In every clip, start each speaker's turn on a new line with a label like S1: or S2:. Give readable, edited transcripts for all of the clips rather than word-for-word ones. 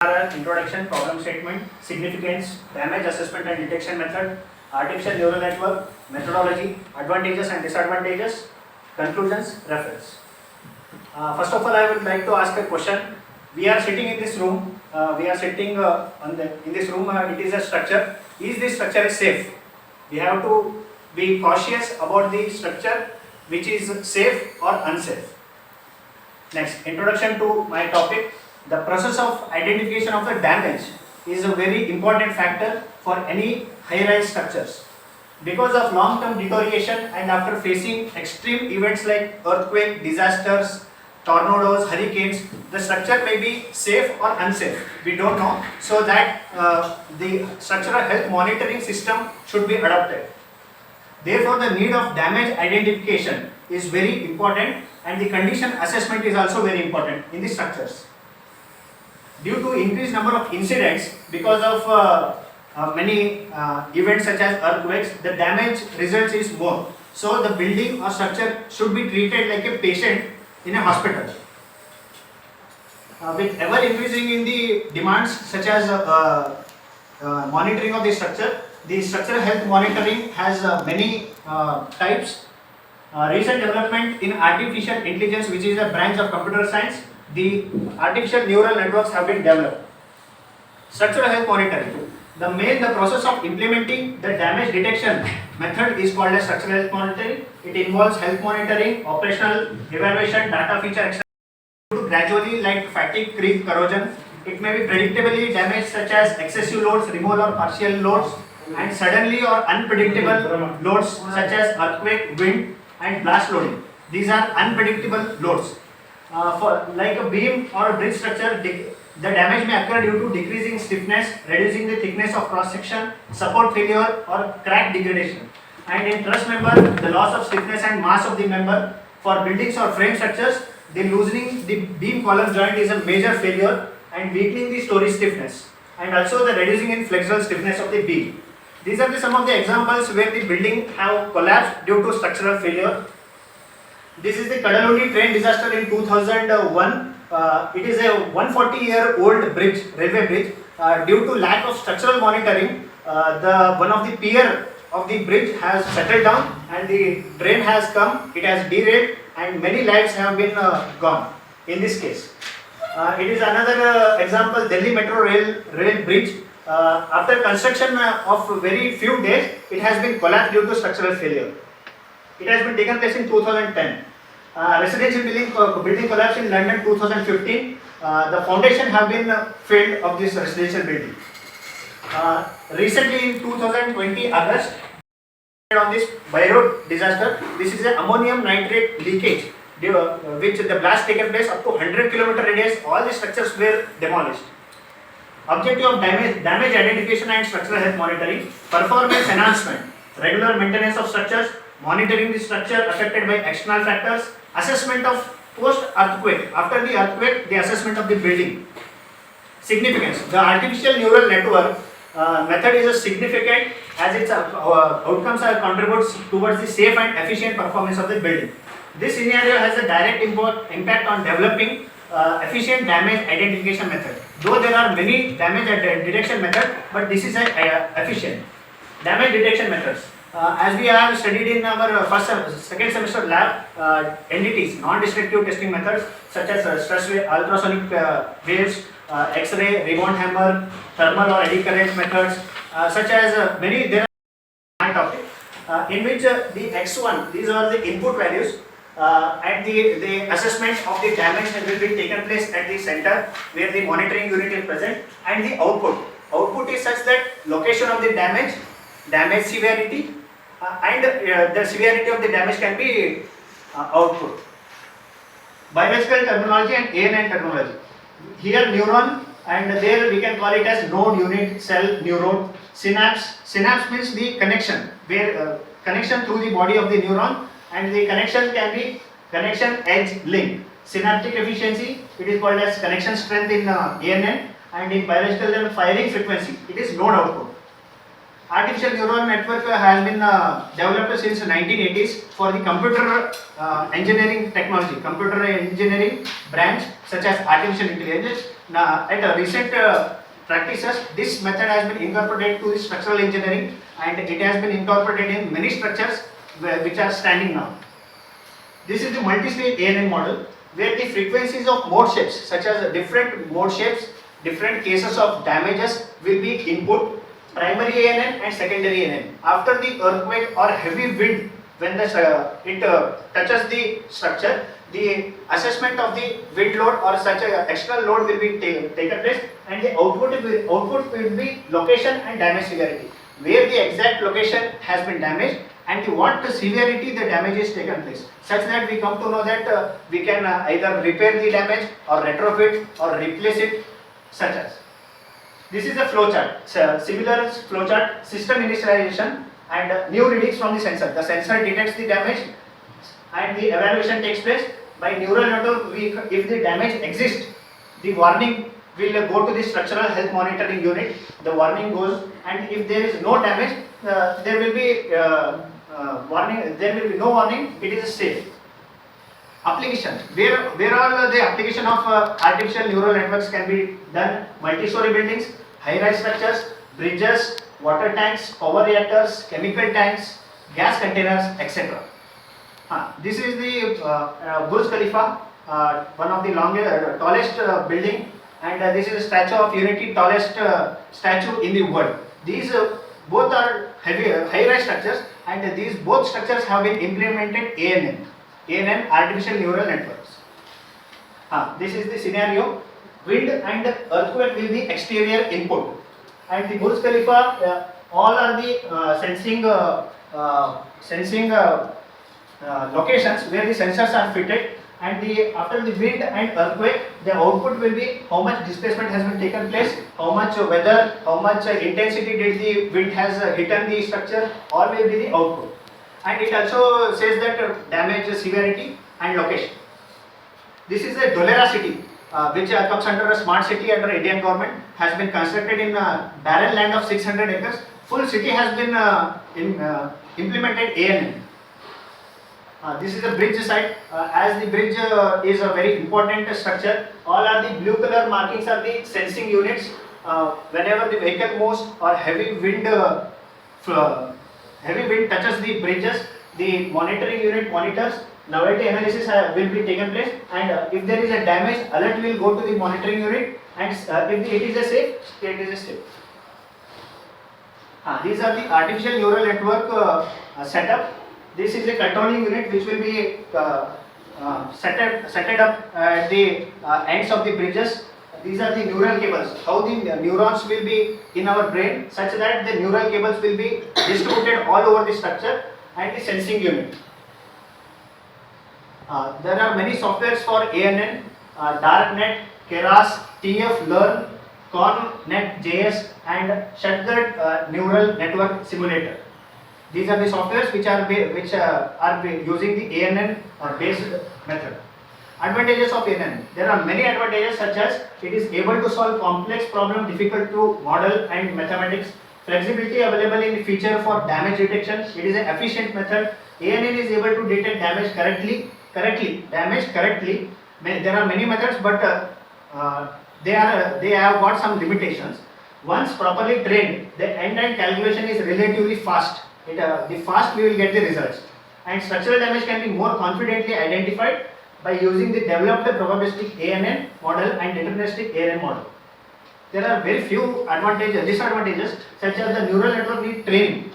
S1: Introduction, problem statement, significance, damage assessment and detection method, artificial neural network, methodology, advantages and disadvantages, conclusions, reference. First of all, I would like to ask a question. We are sitting in this room. In this room. It is a structure. Is this structure safe? We have to be cautious about the structure which is safe or unsafe. Next, introduction to my topic. The process of identification of the damage is a very important factor for any high-rise structures. Because of long-term deterioration and after facing extreme events like earthquake, disasters, tornadoes, hurricanes, the structure may be safe or unsafe. We don't know. So that the structural health monitoring system should be adopted. Therefore, the need of damage identification is very important, and the condition assessment is also very important in the structures. Due to increased number of incidents because of many events such as earthquakes, the damage results is more. So the building or structure should be treated like a patient in a hospital. With ever increasing in the demands such as monitoring of the structural health monitoring has many types. Recent development in artificial intelligence, which is a branch of computer science, the artificial neural networks have been developed. Structural health monitoring. The process of implementing the damage detection method is called as structural health monitoring. It involves health monitoring, operational evaluation, data feature extraction gradually like fatigue, creep, corrosion. It may be predictably damaged such as excessive loads, removal or partial loads, and suddenly or unpredictable loads such as earthquake, wind and blast loading. These are unpredictable loads. For like a beam or a bridge structure, the damage may occur due to decreasing stiffness, reducing the thickness of cross section, support failure or crack degradation. And in truss member, the loss of stiffness and mass of the member. For buildings or frame structures, the loosening the beam column joint is a major failure and weakening the story stiffness, and also the reducing in flexural stiffness of the beam. These are some of the examples where the building have collapsed due to structural failure. This is the Kadaloni train disaster in 2001. It is a 140-year-old bridge, railway bridge. Due to lack of structural monitoring, one of the pier of the bridge has settled down and the train has come. It has derailed and many lives have been gone in this case. It is another example, Delhi Metro rail bridge. After construction of very few days, it has been collapsed due to structural failure. It has been taken place in 2010. Residential building collapse in London 2015. The foundation have been failed of this residential building. Recently in 2020 August, on this Beirut disaster, this is an ammonium nitrate leakage which the blast taken place up to 100 km radius. All the structures were demolished. Objective of damage identification and structural health monitoring, performance enhancement, regular maintenance of structures, monitoring the structure affected by external factors, assessment of post-earthquake, after the earthquake, the assessment of the building. Significance. The artificial neural network method is significant as its outcomes are contributes towards the safe and efficient performance of the building. This scenario has a direct impact on developing efficient damage identification method. Though there are many damage detection methods, but this is efficient. Damage detection methods. As we have studied in our second semester lab, NDTs, non-destructive testing methods such as stress wave, ultrasonic waves, X-ray, rebound hammer, thermal or eddy current methods, such as many. There are my topic in which the X1, these are the input values, and the assessment of the damage will be taken place at the center where the monitoring unit is present, and the output. Output is such that location of the damage severity, and the severity of the damage can be output. Biological terminology and ANN terminology. Here neuron, and there we can call it as node, unit, cell, neuron. Synapse. Synapse means the connection, where connection through the body of the neuron, and the connection can be connection edge link. Synaptic efficiency, it is called as connection strength in ANN, and in biological term firing frequency, it is node output. Artificial neural network has been developed since 1980s for the computer engineering technology, computer engineering branch such as artificial intelligence. Now, at recent practices, this method has been incorporated to the structural engineering, and it has been incorporated in many structures which are standing now. This is the multi-stage ANN model, where the frequencies of mode shapes, such as different mode shapes, different cases of damages will be input, primary ANN and secondary ANN. After the earthquake or heavy wind, when it touches the structure, the assessment of the wind load or such a external load will be taken place, and the output will be location and damage severity, where the exact location has been damaged and what severity the damage is taken place, such that we come to know that we can either repair the damage or retrofit or replace it, such as. This is a flow chart, similar flow chart, system initialization and new readings from the sensor. The sensor detects the damage and the evaluation takes place. By neural network, if the damage exists, the warning will go to the structural health monitoring unit. The warning goes, and if there is no damage, there will be warning. There will be no warning. It is safe. Application. Where all the application of artificial neural networks can be done? Multi-story buildings, high-rise structures, bridges, water tanks, power reactors, chemical tanks, gas containers, etc. This is the Burj Khalifa, one of the longest, tallest building, and this is a Statue of Unity, tallest statue in the world. These both are high-rise structures, and these both structures have been implemented ANN, artificial neural networks. This is the scenario. Wind and earthquake will be exterior input, and the Burj Khalifa, all are the sensing locations where the sensors are fitted, and after the wind and earthquake, the output will be how much displacement has been taken place, how much weather, how much intensity did the wind has hit the structure, all will be the output. And it also says that damage severity and location. This is a Dholera city, which comes under a smart city under Indian government, has been constructed in a barren land of 600 acres. Full city has been implemented ANN. This is a bridge site. As the bridge is a very important structure, all are the blue color markings are the sensing units. Whenever the vehicle moves or heavy wind touches the bridges, the monitoring unit monitors. Novelty analysis will be taken place, and if there is a damage, alert will go to the monitoring unit, and if it is a safe, it is a safe. These are the artificial neural network setup. This is a controlling unit which will be set up at the ends of the bridges. These are the neural cables, how the neurons will be in our brain, such that the neural cables will be distributed all over the structure, and the sensing unit. There are many softwares for ANN, DarkNet, Keras, TF Learn, ConNet.js, and Shutgut Neural Network Simulator. These are the softwares which are using the ANN based method. Advantages of ANN. There are many advantages, such as it is able to solve complex problem difficult to model and mathematics. Flexibility available in feature for damage detection. It is an efficient method. ANN is able to detect damage correctly. There are many methods, but they have got some limitations. Once properly trained, the end-to-end calculation is relatively fast. The fast we will get the results, and structural damage can be more confidently identified by using the developed probabilistic ANN model and deterministic ANN model. There are very few disadvantages, such as the neural network need training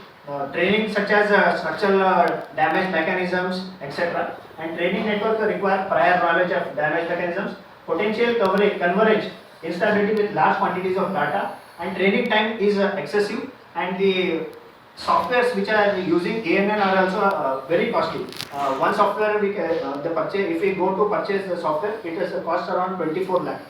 S1: such as structural damage mechanisms, etc. And training network require prior knowledge of damage mechanisms, potential convergence, instability with large quantities of data, and training time is excessive, and the softwares which are using ANN are also very costly. One software if we go to purchase the software, it has a cost around 24 lakh.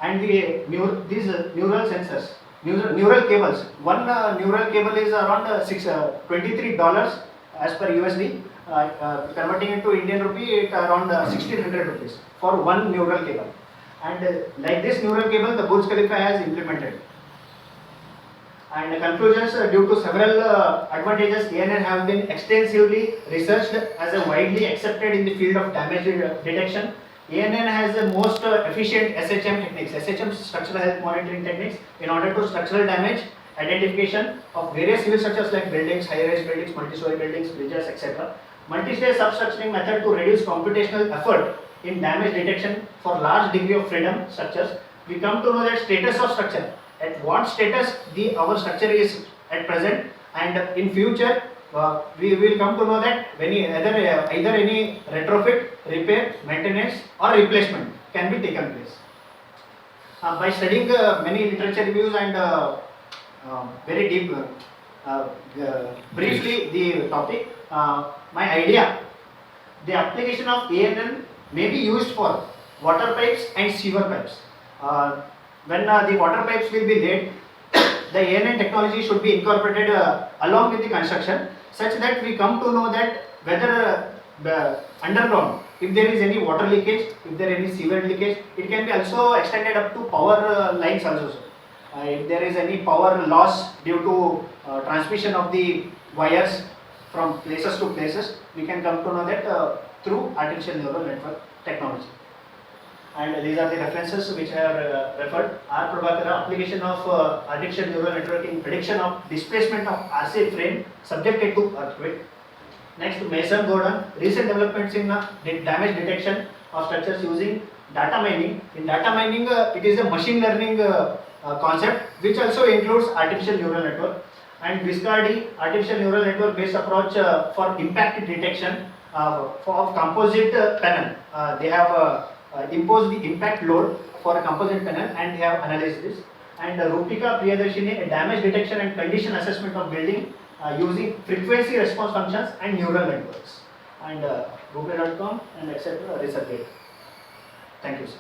S1: And these neural sensors, neural cables. One neural cable is around $23 as per USD. Converting into Indian rupee, it around 1600 rupees for one neural cable. And like this neural cable, the Burj Khalifa has implemented. And the conclusions, due to several advantages, ANN have been extensively researched as a widely accepted in the field of damage detection. ANN has the most efficient SHM techniques, SHM structural health monitoring techniques, in order to structural damage identification of various civil structures like buildings, high-rise buildings, multi-story buildings, bridges, etc. Multi-stage substructuring method to reduce computational effort in damage detection for large degree of freedom structures. We come to know that status of structure, at what status our structure is at present, and in future we will come to know that either any retrofit, repair, maintenance or replacement can be taken place. By studying many literature reviews and very deep, briefly the topic, my idea, the application of ANN may be used for water pipes and sewer pipes. When the water pipes will be laid, the ANN technology should be incorporated along with the construction, such that we come to know that whether underground, if there is any water leakage, if there is any sewer leakage, it can be also extended up to power lines also. If there is any power loss due to transmission of the wires from places to places, we can come to know that through artificial neural network technology. And these are the references which I have referred. R. Prabhakara, application of artificial neural network in prediction of displacement of RC frame subjected to earthquake. Next, Mason Gordon, recent developments in damage detection of structures using data mining. In data mining, it is a machine learning concept which also includes artificial neural network. And Viscardi, artificial neural network based approach for impact detection for composite panel. They have impose the impact load for a composite panel and they have analyzed this. And Rupika Priyadarshini, a damage detection and condition assessment of building using frequency response functions and neural networks. And Google.com and etc. research data. Thank you, sir.